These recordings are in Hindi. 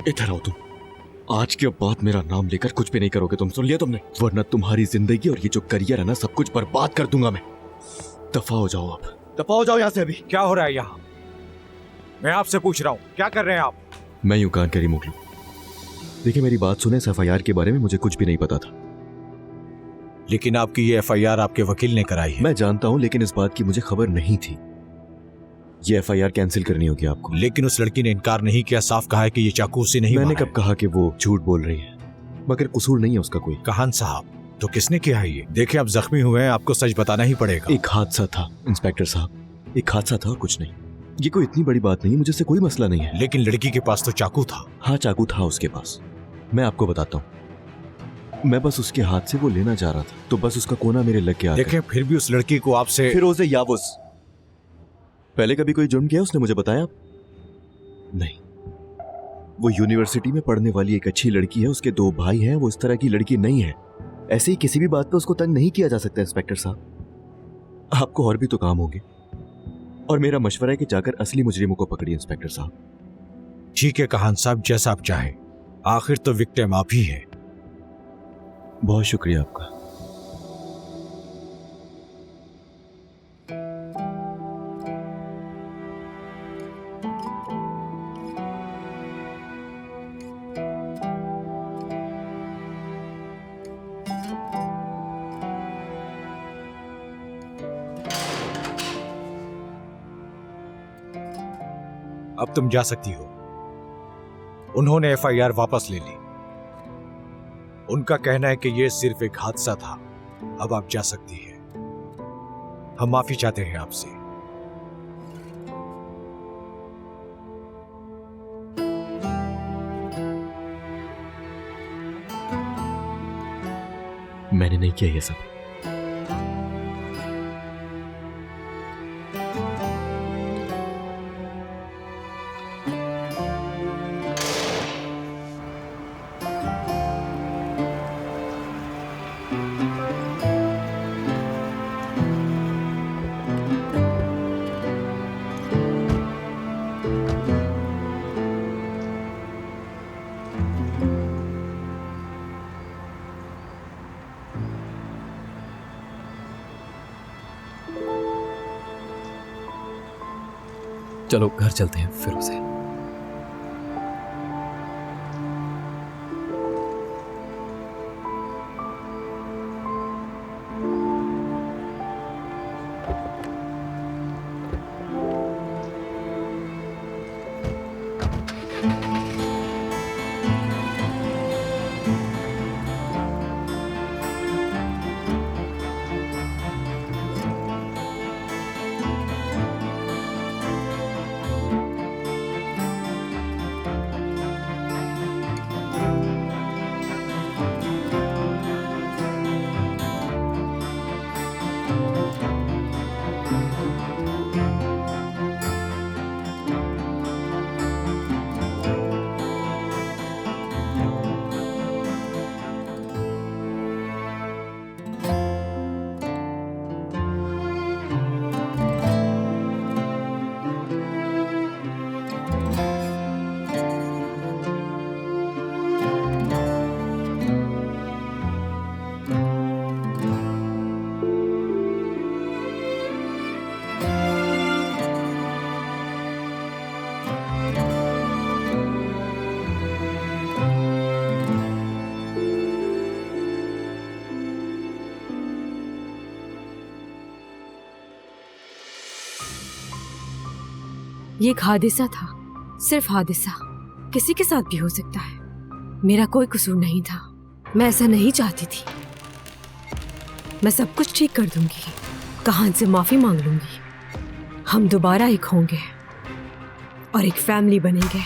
इधर आओ तुम। आज के बाद मेरा नाम लेकर कुछ भी नहीं करोगे तुम, सुन लिया तुमने? वरना तुम्हारी जिंदगी और ये जो करियर है ना, सब कुछ बर्बाद कर दूंगा मैं। दफा हो जाओ, अब दफा हो जाओ यहाँ से अभी। क्या हो रहा है यहाँ? मैं आपसे पूछ रहा हूँ, क्या कर रहे हैं आप? मैं यूं कान करी मोकलू। देखिए मेरी बात सुने, इस एफआईआर के बारे में मुझे कुछ भी नहीं पता था। लेकिन आपकी ये एफआईआर आपके वकील ने कराई है। मैं जानता हूं, लेकिन इस बात की मुझे खबर नहीं थी। ये एफआईआर कैंसिल करनी होगी आपको। लेकिन उस लड़की ने इनकार नहीं किया, साफ कहा है कि ये चाकू से नहीं मैंने मारा कब कहा कि वो झूठ बोल रही है? मगर कसूर नहीं है उसका कोई। कहान साहब, तो किसने किया है ये? देखिए आप जख्मी हुए हैं, आपको सच बताना ही पड़ेगा। एक हादसा था इंस्पेक्टर साहब, एक हादसा था और कुछ नहीं। ये कोई इतनी बड़ी बात नहीं, मुझे इससे कोई मसला नहीं है। लेकिन लड़की के पास तो चाकू था। हाँ चाकू था उसके पास, मैं आपको बताता हूँ। मैं बस उसके हाथ से वो लेना चाह रहा था, तो बस उसका कोना मेरे लग गया। देखें, फिर भी उस लड़की को आपसे फिरोज़े यावुस पहले कभी कोई जुर्म किया उसने मुझे बताया? नहीं। वो यूनिवर्सिटी में पढ़ने वाली एक अच्छी लड़की है, उसके 2 भाई हैं, वो इस तरह की लड़की नहीं है। ऐसे ही किसी भी बात पे उसको तंग नहीं किया जा सकता इंस्पेक्टर साहब। आपको और भी तो काम होंगे, और मेरा मशवरा है कि जाकर असली मुजरिमों को पकड़िए इंस्पेक्टर साहब। ठीक है कहान साहब, जैसा आप चाहें, आखिर तो विक्टिम आप ही हैं। बहुत शुक्रिया आपका। अब तुम जा सकती हो। उन्होंने एफआईआर वापस ले ली। उनका कहना है कि यह सिर्फ एक हादसा था। अब आप जा सकती हैं। हम माफी चाहते हैं आपसे। मैंने नहीं किया ये सब। चलो घर चलते हैं फिरोज़े। ये एक हादसा था, सिर्फ हादसा। किसी के साथ भी हो सकता है। मेरा कोई कसूर नहीं था। मैं ऐसा नहीं चाहती थी। मैं सब कुछ ठीक कर दूंगी, कहान से माफी मांग लूंगी। हम दोबारा एक होंगे और एक फैमिली बनेंगे।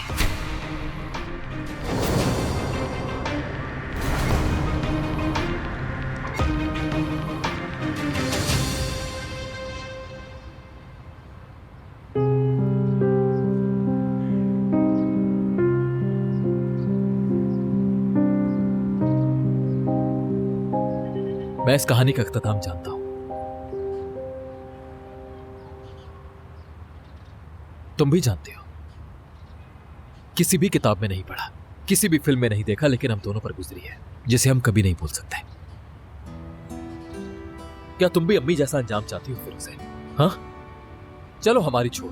मैं इस कहानी का अख्ताम जानता हूं। तुम भी जानते हो। किसी भी किताब में नहीं पढ़ा किसी भी फिल्म में नहीं देखा, लेकिन हम दोनों पर गुजरी है जिसे हम कभी नहीं भूल सकते। क्या तुम भी अम्मी जैसा अंजाम चाहती हो फिरोज़े? हाँ, चलो हमारी छोड़,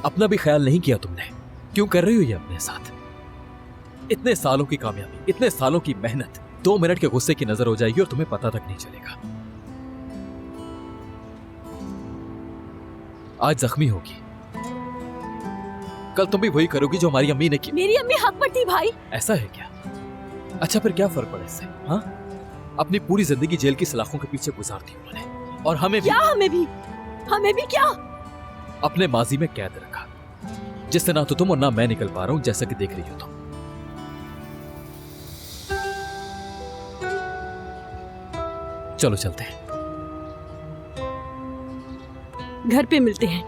अपना भी ख्याल नहीं किया तुमने। क्यों कर रही हो ये अपने साथ? इतने सालों की कामयाबी, इतने सालों की मेहनत 2 मिनट के गुस्से की नजर हो जाएगी और तुम्हें पता तक नहीं चलेगा। आज जख्मी होगी, कल तुम भी वही करोगी जो हमारी अम्मी ने की। मेरी अम्मी हक पर थी भाई। ऐसा है क्या? अच्छा, फिर क्या फर्क पड़ा इससे? हाँ, अपनी पूरी जिंदगी जेल की सलाखों के पीछे गुजार दी उन्होंने, और हमें भी। क्या हमें भी क्या? अपने माजी में कैद रखा, जिससे ना तो तुम और ना मैं निकल पा रहा हूं, जैसा कि देख रही हो तुम। चलो चलते हैं। घर पे मिलते हैं।